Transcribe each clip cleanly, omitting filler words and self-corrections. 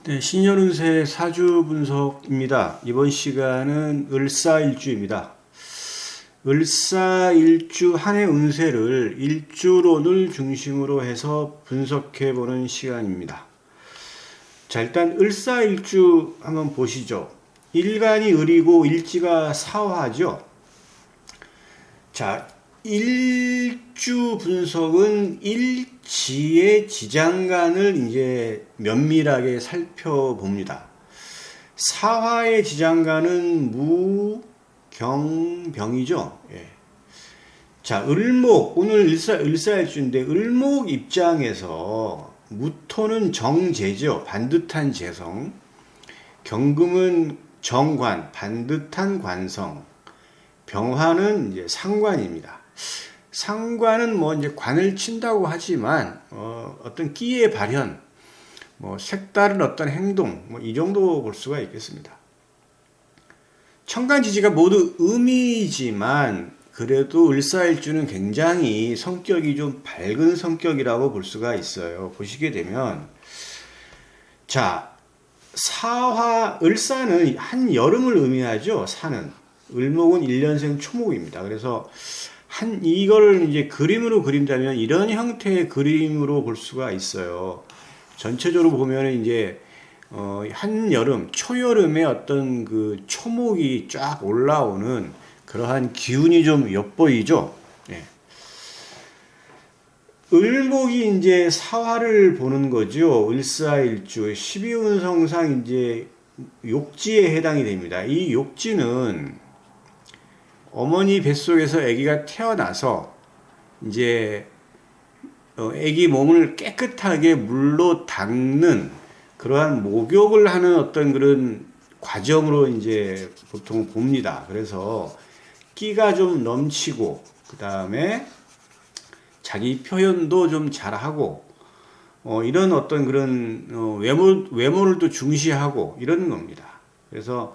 네, 신년운세 사주 분석입니다. 이번 시간은 을사일주입니다. 을사일주 한 해 운세를 일주론을 중심으로 해서 분석해 보는 시간입니다. 자, 일단 을사일주 한번 보시죠. 일간이 을이고 일지가 사화죠. 자, 일주 분석은 일지의 지장간을 이제 면밀하게 살펴봅니다. 사화의 지장간은 무, 경, 병이죠. 예. 자, 을목, 오늘 을사일주인데, 을목 입장에서 무토는 정제죠. 반듯한 재성. 경금은 정관, 반듯한 관성. 병화는 이제 상관입니다. 상관은 뭐 이제 관을 친다고 하지만 어떤 끼의 발현, 뭐 색다른 어떤 행동, 뭐 이 정도 볼 수가 있겠습니다. 천간지지가 모두 음이지만 그래도 을사일주는 굉장히 성격이 좀 밝은 성격이라고 볼 수가 있어요. 보시게 되면 자, 사화 을사는 한 여름을 의미하죠. 사는 을목은 1년생 초목입니다. 그래서 이거를 이제 그림으로 그린다면 이런 형태의 그림으로 볼 수가 있어요. 전체적으로 보면 이제 한여름, 초여름에 어떤 그 초목이 쫙 올라오는 그러한 기운이 좀 엿보이죠. 예. 을목이 이제 사화를 보는 거죠. 을사일주 12운성상 이제 욕지에 해당이 됩니다. 이 욕지는 어머니 뱃속에서 아기가 태어나서 이제 아기 몸을 깨끗하게 물로 닦는 그러한 목욕을 하는 어떤 그런 과정으로 이제 보통 봅니다. 그래서 끼가 좀 넘치고 그 다음에 자기 표현도 좀 잘하고 이런 어떤 그런 외모를 또 중시하고 이런 겁니다. 그래서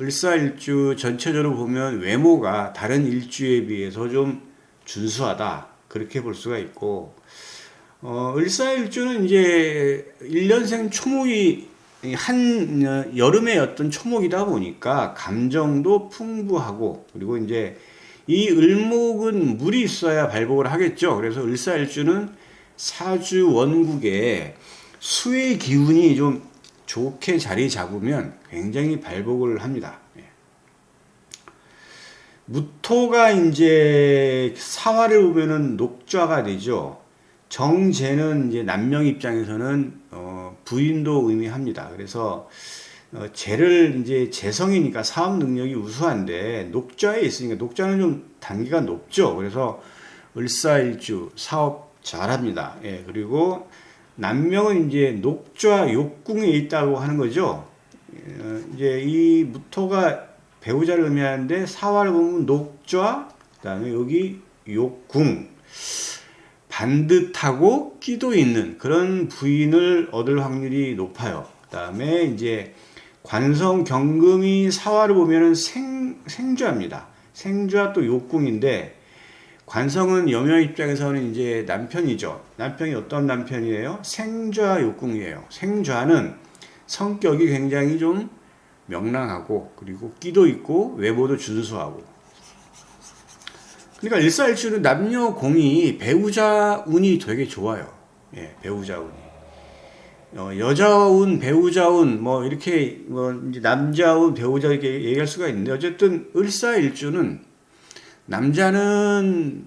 을사일주 전체적으로 보면 외모가 다른 일주에 비해서 좀 준수하다 그렇게 볼 수가 있고 을사일주는 이제 1년생 초목이 한 여름의 어떤 초목이다 보니까 감정도 풍부하고 그리고 이제 이 을목은 물이 있어야 발복을 하겠죠. 그래서 을사일주는 사주 원국에 수의 기운이 좀 좋게 자리 잡으면 굉장히 발복을 합니다. 무토가 이제 사화를 보면은 녹좌가 되죠. 정제는 이제 남명 입장에서는 부인도 의미합니다. 그래서 제를 이제 재성이니까 사업 능력이 우수한데 녹좌에 있으니까 녹좌는 좀 단계가 높죠. 그래서 을사일주 사업 잘합니다. 예, 그리고 남명은 이제 녹좌 욕궁에 있다고 하는 거죠. 이제 이 무토가 배우자를 의미하는데 사화를 보면 녹좌, 그다음에 여기 욕궁, 반듯하고 끼도 있는 그런 부인을 얻을 확률이 높아요. 그다음에 이제 관성 경금이 사화를 보면은 생좌입니다. 생좌 또 욕궁인데 관성은 여명 입장에서는 이제 남편이죠. 남편이 어떤 남편이에요? 생좌 욕궁이에요. 생좌는 성격이 굉장히 좀 명랑하고 그리고 끼도 있고 외모도 준수하고. 그러니까 일사일주는 남녀 공이 배우자 운이 되게 좋아요. 예, 배우자 운이. 여자 운, 배우자 운, 뭐 이렇게 뭐 이제 남자 운, 배우자 이렇게 얘기할 수가 있는데 어쨌든 을사일주는 남자는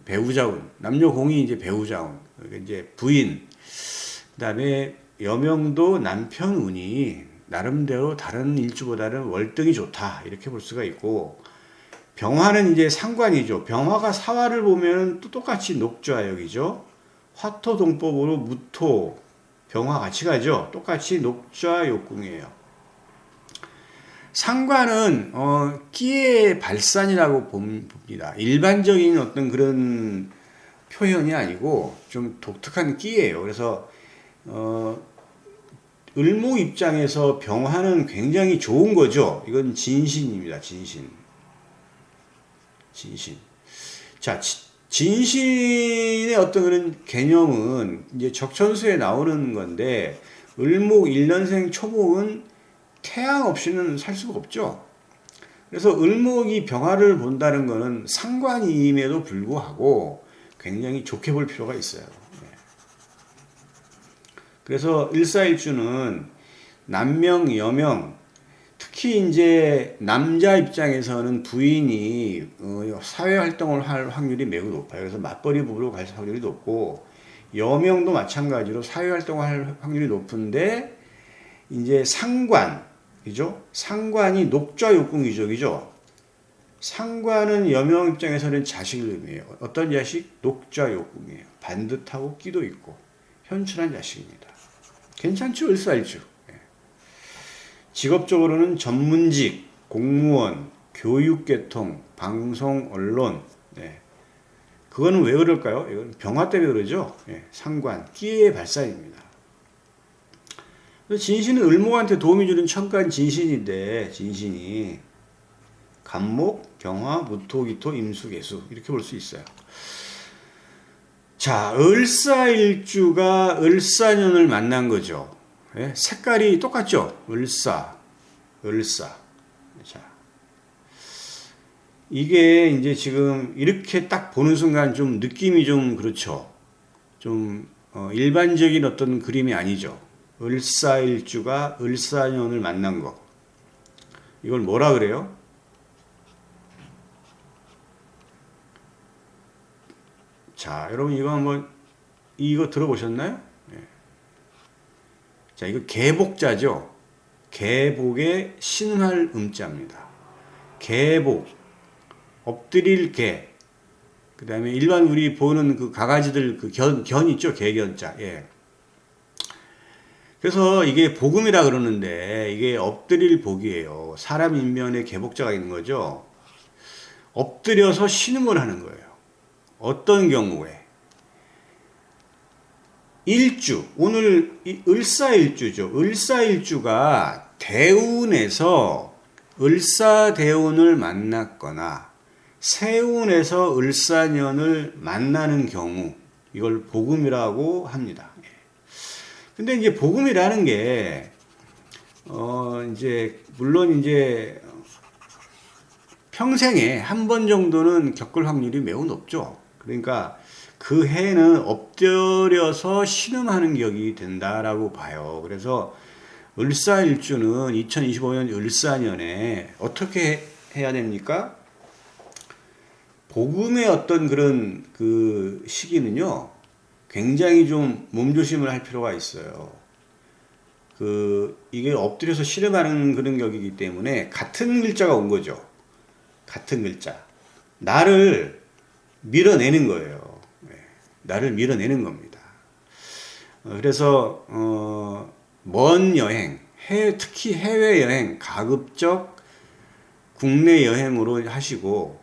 배우자운, 남녀 공이 이제 배우자운, 이제 부인, 그다음에 여명도 남편 운이 나름대로 다른 일주보다는 월등히 좋다 이렇게 볼 수가 있고 병화는 이제 상관이죠. 병화가 사화를 보면 또 똑같이 녹좌역이죠. 화토동법으로 무토, 병화 같이 가죠. 똑같이 녹좌 욕궁이에요. 상관은 끼의 발산이라고 봅니다. 일반적인 어떤 그런 표현이 아니고 좀 독특한 끼예요. 그래서 을목 입장에서 병화는 굉장히 좋은 거죠. 이건 진신입니다. 진신. 자, 진신의 어떤 그런 개념은 이제 적천수에 나오는 건데 을목 1년생 초목은 태양 없이는 살 수가 없죠. 그래서 을목이 병화를 본다는 것은 상관임에도 불구하고 굉장히 좋게 볼 필요가 있어요. 그래서 일사일주는 남명, 여명, 특히 이제 남자 입장에서는 부인이 사회 활동을 할 확률이 매우 높아요. 그래서 맞벌이 부부로 갈 확률이 높고, 여명도 마찬가지로 사회 활동을 할 확률이 높은데, 이제 상관, 그죠? 상관이 녹좌욕궁 귀족이죠. 상관은 여명 입장에서는 자식을 의미해요. 어떤 자식? 녹좌욕궁이에요. 반듯하고 끼도 있고 현출한 자식입니다. 괜찮죠? 을사일주. 직업적으로는 전문직, 공무원, 교육계통, 방송, 언론. 네. 그거는 왜 그럴까요? 이건 병화 때문에 그러죠. 상관, 끼의 발산입니다. 진신은 을목한테 도움이 주는 천간 진신인데, 진신이 간목, 경화, 무토, 기토, 임수, 개수 이렇게 볼 수 있어요. 자, 을사일주가 을사년을 만난 거죠. 색깔이 똑같죠? 을사. 자, 이게 이제 지금 이렇게 딱 보는 순간 좀 느낌이 좀 그렇죠. 좀 일반적인 어떤 그림이 아니죠. 을사일주가 을사년을 만난 거. 이걸 뭐라 그래요? 자, 여러분 이거 한번 이거 들어보셨나요? 자, 이거 개복자죠. 개복의 신할 음자입니다. 개복, 엎드릴 개. 그 다음에 일반 우리 보는 그 가가지들 그 견 있죠, 개견자. 그래서 이게 복음이라 그러는데 이게 엎드릴 복이에요. 사람 인면에 개복자가 있는 거죠. 엎드려서 신음을 하는 거예요. 어떤 경우에? 일주, 오늘 을사일주죠. 을사일주가 대운에서 을사대운을 만났거나 세운에서 을사년을 만나는 경우, 이걸 복음이라고 합니다. 근데 이제 복음이라는 게 이제 물론 이제 평생에 한 번 정도는 겪을 확률이 매우 높죠. 그러니까 그 해는 엎드려서 신음하는 격이 된다라고 봐요. 그래서 을사일주는 2025년 을사년에 어떻게 해야 됩니까? 복음의 어떤 그런 그 시기는요, 굉장히 좀 몸조심을 할 필요가 있어요. 이게 엎드려서 신음하는 그런 격이기 때문에 같은 글자가 온 거죠. 같은 글자. 나를 밀어내는 거예요. 나를 밀어내는 겁니다. 그래서 먼 여행, 특히 해외여행, 가급적 국내 여행으로 하시고,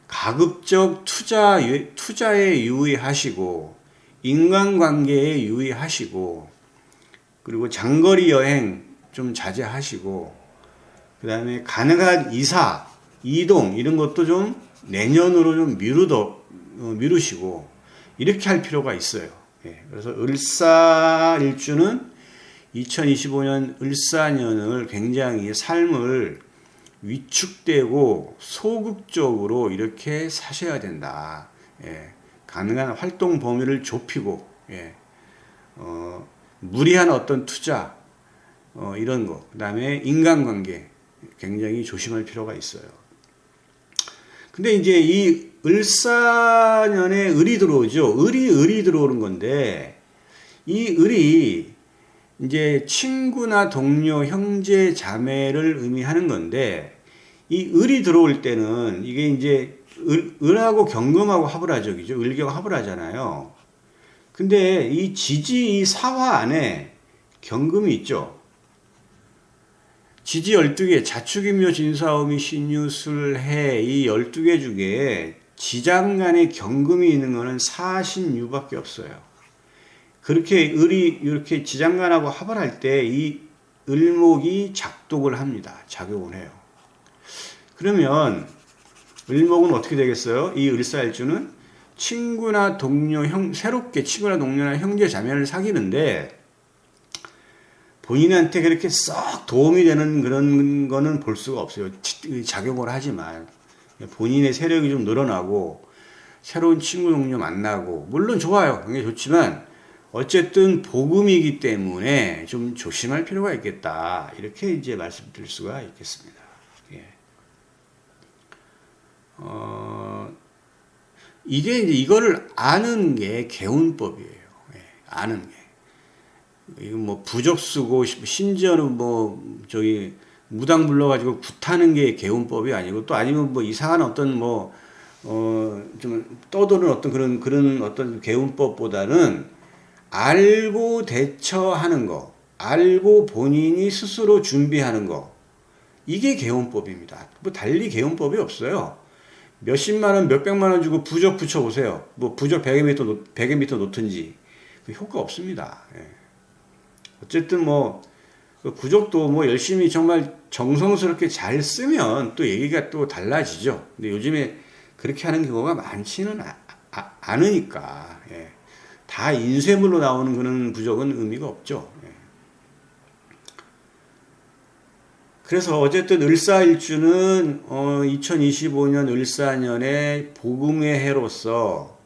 가급적 투자에 유의하시고, 인간관계에 유의하시고, 그리고 장거리 여행 좀 자제하시고, 그 다음에 가능한 이동 이런 것도 좀 내년으로 좀 미루시고 이렇게 할 필요가 있어요. 그래서 을사일주는 2025년 을사년을 굉장히 삶을 위축되고 소극적으로 이렇게 사셔야 된다. 가능한 활동 범위를 좁히고, 무리한 어떤 투자, 이런 거, 그 다음에 인간관계 굉장히 조심할 필요가 있어요. 근데 이제 이 을사년에 을이 들어오죠. 을이 들어오는 건데, 이 을이 이제 친구나 동료, 형제, 자매를 의미하는 건데, 이 을이 들어올 때는 이게 이제 을하고 경금하고 합을하적이죠. 을경 합을하잖아요. 근데 이 지지, 이 사화 안에 경금이 있죠. 지지 12개, 자축인묘, 진사오미, 신유, 술, 해, 이 12개 중에 지장간에 경금이 있는 거는 사신유밖에 없어요. 그렇게 을이 이렇게 지장간하고 합을 할 때 이 을목이 작동을 합니다. 작용을 해요. 그러면 을목은 어떻게 되겠어요? 이 을사일주는 친구나 동료, 새롭게 친구나 동료나 형제, 자매를 사귀는데, 본인한테 그렇게 썩 도움이 되는 그런 거는 볼 수가 없어요. 작용을 하지만 본인의 세력이 좀 늘어나고 새로운 친구 동료 만나고 물론 좋아요. 굉장히 좋지만 어쨌든 복음이기 때문에 좀 조심할 필요가 있겠다. 이렇게 이제 말씀드릴 수가 있겠습니다. 예. 이게 이제 이거를 아는 게 개운법이에요. 예. 아는 게. 이거 뭐 부적 쓰고 심지어는 뭐 저기 무당 불러가지고 굿하는 게 개운법이 아니고 또 아니면 뭐 이상한 어떤 뭐 좀 떠도는 어떤 그런 어떤 개운법보다는 알고 대처하는 거, 알고 본인이 스스로 준비하는 거, 이게 개운법입니다. 뭐 달리 개운법이 없어요. 몇십만 원, 몇백만 원 주고 부적 붙여보세요. 뭐 부적 100에 미터 놓든지 효과 없습니다. 예. 어쨌든 뭐 부적도 뭐 열심히 정말 정성스럽게 잘 쓰면 또 얘기가 또 달라지죠. 근데 요즘에 그렇게 하는 경우가 많지는 않으니까. 예. 다 인쇄물로 나오는 그런 부적은 의미가 없죠. 예. 그래서 어쨌든 을사일주는 2025년 을사년에 복음의 해로서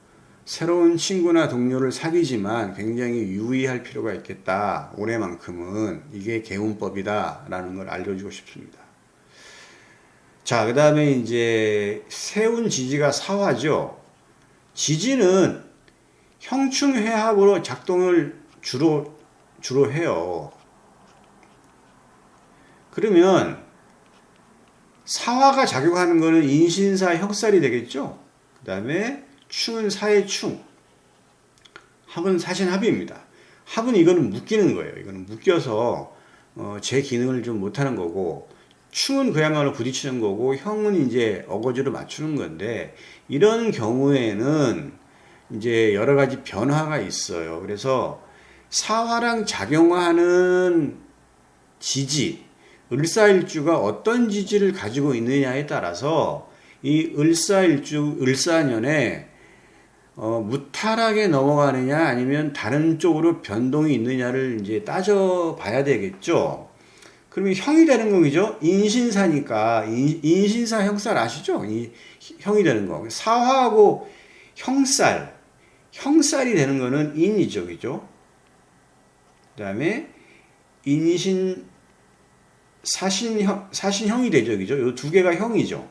새로운 친구나 동료를 사귀지만 굉장히 유의할 필요가 있겠다. 올해만큼은 이게 개운법이다 라는 걸 알려주고 싶습니다. 자, 그 다음에 이제 세운 지지가 사화죠. 지지는 형충회합으로 작동을 주로 해요. 그러면 사화가 작용하는 거는 인신사 형살이 되겠죠. 그 다음에 충은 사의 충. 합은 사신합입니다. 합은 이거는 묶이는 거예요. 이거는 묶여서 제 기능을 좀 못하는 거고, 충은 그야말로 부딪히는 거고, 형은 이제 어거지로 맞추는 건데, 이런 경우에는 이제 여러 가지 변화가 있어요. 그래서 사화랑 작용하는 지지, 을사일주가 어떤 지지를 가지고 있느냐에 따라서 이 을사년에 무탈하게 넘어가느냐 아니면 다른 쪽으로 변동이 있느냐를 이제 따져봐야 되겠죠. 그러면 형이 되는 거죠. 인신사니까 인신사 형살 아시죠? 이 형이 되는 거. 사화하고 형살이 되는 거는 인이죠, 그죠? 그다음에 인신 사신형이 되죠, 그죠? 이 두 개가 형이죠.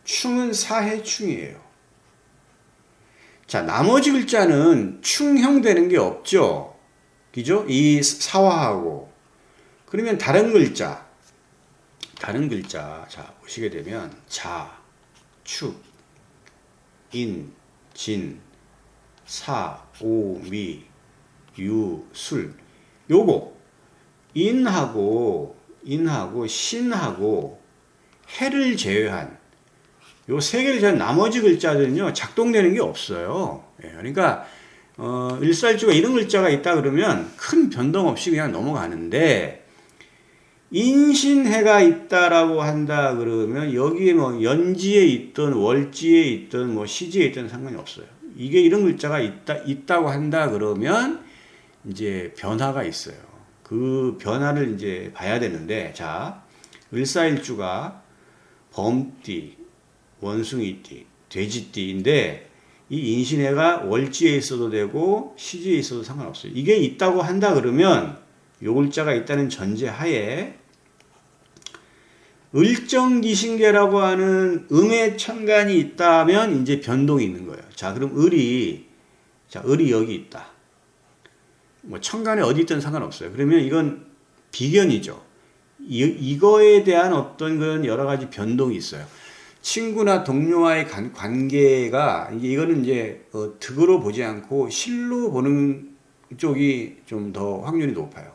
충은 사해충이에요. 자, 나머지 글자는 충형 되는 게 없죠. 그죠? 이 사화하고. 그러면 다른 글자. 자, 보시게 되면 자, 축, 인, 진, 사, 오, 미, 유, 술. 요거 인하고 신하고 해를 제외한 요 세 개를 제외한 나머지 글자들은요 작동되는 게 없어요. 예, 그러니까 일살주가 이런 글자가 있다 그러면 큰 변동 없이 그냥 넘어가는데 인신해가 있다라고 한다 그러면 여기에 뭐 연지에 있든 월지에 있든 뭐 시지에 있든 상관이 없어요. 이게 이런 글자가 있다고 한다 그러면 이제 변화가 있어요. 그 변화를 이제 봐야 되는데, 자, 을사일주가 범띠, 원숭이띠, 돼지띠인데 이 인신해가 월지에 있어도 되고 시지에 있어도 상관없어요. 이게 있다고 한다 그러면 요 글자가 있다는 전제하에 을정기신계라고 하는 음의 천간이 있다면 이제 변동이 있는 거예요. 자, 그럼 을이 여기 있다. 뭐 천간에 어디 있든 상관없어요. 그러면 이건 비견이죠. 이거에 대한 어떤 그런 여러 가지 변동이 있어요. 친구나 동료와의 관계가 이거는 이제 득으로 보지 않고 실로 보는 쪽이 좀 더 확률이 높아요.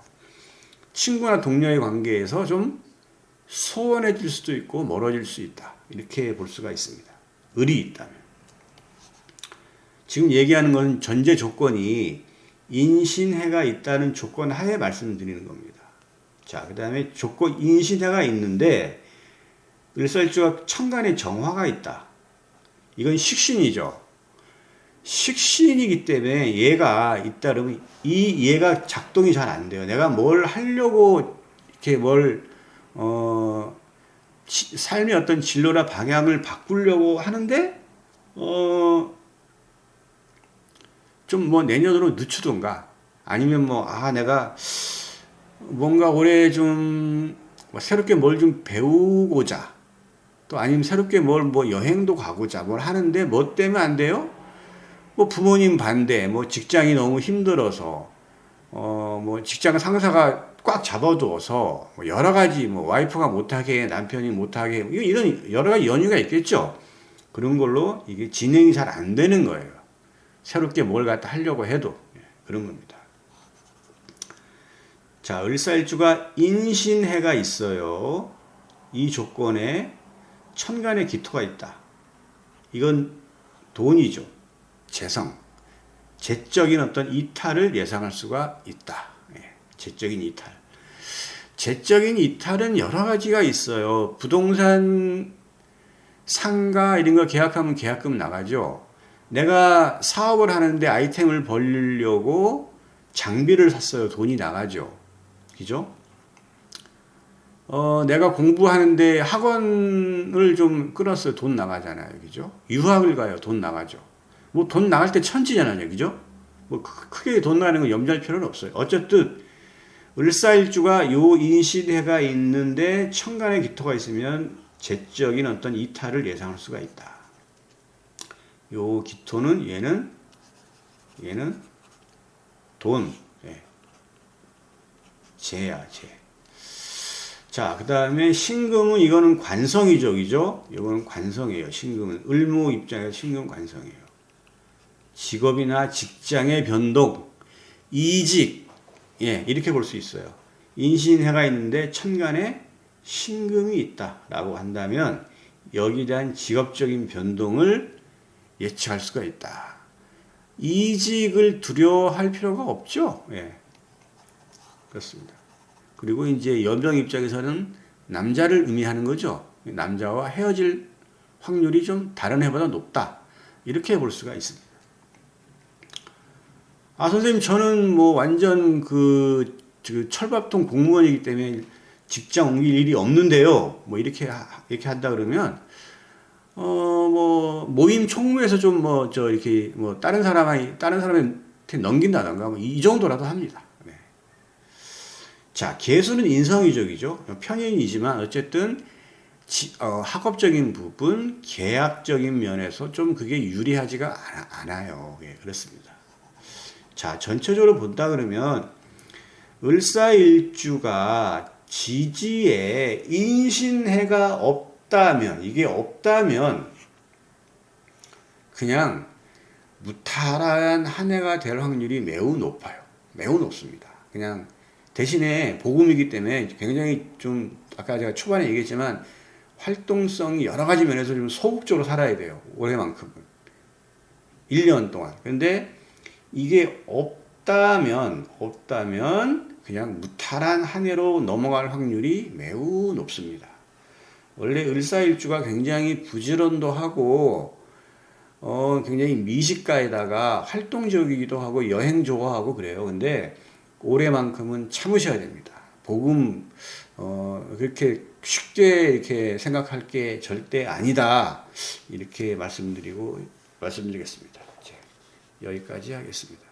친구나 동료의 관계에서 좀 소원해질 수도 있고 멀어질 수 있다. 이렇게 볼 수가 있습니다. 을이 있다면. 지금 얘기하는 건 전제 조건이 인신해가 있다는 조건 하에 말씀드리는 겁니다. 자, 그 다음에 인신해가 있는데 을살주가 천간에 정화가 있다. 이건 식신이죠. 식신이기 때문에 얘가 잇따르면 이 얘가 작동이 잘 안 돼요. 내가 뭘 하려고 이렇게 삶의 어떤 진로나 방향을 바꾸려고 하는데 좀 뭐 내년으로 늦추던가 아니면 내가 뭔가 올해 좀 새롭게 뭘 좀 배우고자 또 아니면 새롭게 여행도 가고자 뭘 하는데 뭐 때문에 안 돼요? 뭐 부모님 반대, 뭐 직장이 너무 힘들어서, 뭐 직장 상사가 꽉 잡아두어서, 뭐 여러 가지, 뭐 와이프가 못하게, 남편이 못하게, 이런 여러 가지 연유가 있겠죠. 그런 걸로 이게 진행이 잘 안 되는 거예요. 새롭게 뭘 갖다 하려고 해도. 그런 겁니다. 자, 을사일주가 인신해가 있어요. 이 조건에 천간에 기토가 있다. 이건 돈이죠. 재성, 재적인 어떤 이탈을 예상할 수가 있다. 재적인 이탈. 재적인 이탈은 여러 가지가 있어요. 부동산, 상가 이런 거 계약하면 계약금 나가죠. 내가 사업을 하는데 아이템을 벌려고 장비를 샀어요. 돈이 나가죠. 그죠? 내가 공부하는데 학원을 좀 끊었어요. 돈 나가잖아요. 그죠? 유학을 가요. 돈 나가죠. 뭐 돈 나갈 때 천지잖아요. 그죠? 뭐 크게 돈 나가는 거 염려할 필요는 없어요. 어쨌든 을사일주가 요 인신해가 있는데 천간에 기토가 있으면 재적인 어떤 이탈을 예상할 수가 있다. 요 기토는 얘는 돈, 재야, 재. 자, 그 다음에 신금은 이거는 관성이죠. 그죠? 이거는 관성이에요. 신금은. 을목 입장에서 신금 관성이에요. 직업이나 직장의 변동, 이직, 이렇게 볼 수 있어요. 인신해가 있는데 천간에 신금이 있다라고 한다면 여기에 대한 직업적인 변동을 예측할 수가 있다. 이직을 두려워할 필요가 없죠. 그렇습니다. 그리고 이제 여명 입장에서는 남자를 의미하는 거죠. 남자와 헤어질 확률이 좀 다른 해보다 높다. 이렇게 볼 수가 있습니다. 선생님, 저는 뭐 완전 그 철밥통 공무원이기 때문에 직장 옮길 일이 없는데요. 뭐 이렇게 한다 그러면, 뭐 모임 총무에서 좀 이렇게 다른 사람한테 넘긴다던가 이 정도라도 합니다. 자, 계수는 인성이적이죠. 편인이지만 어쨌든 학업적인 부분, 계약적인 면에서 좀 그게 유리하지가 않아요. 그렇습니다. 자, 전체적으로 본다 그러면 을사일주가 지지에 인신해가 없다면, 이게 없다면 그냥 무탈한 한 해가 될 확률이 매우 높아요. 매우 높습니다. 그냥 대신에 복음이기 때문에 굉장히 좀 아까 제가 초반에 얘기했지만 활동성이 여러 가지 면에서 좀 소극적으로 살아야 돼요. 올해만큼은. 1년 동안. 근데 이게 없다면 그냥 무탈한 한 해로 넘어갈 확률이 매우 높습니다. 원래 을사일주가 굉장히 부지런도 하고 굉장히 미식가에다가 활동적이기도 하고 여행 좋아하고 그래요. 근데 올해만큼은 참으셔야 됩니다. 복음 그렇게 쉽게 이렇게 생각할 게 절대 아니다. 이렇게 말씀드리겠습니다. 여기까지 하겠습니다.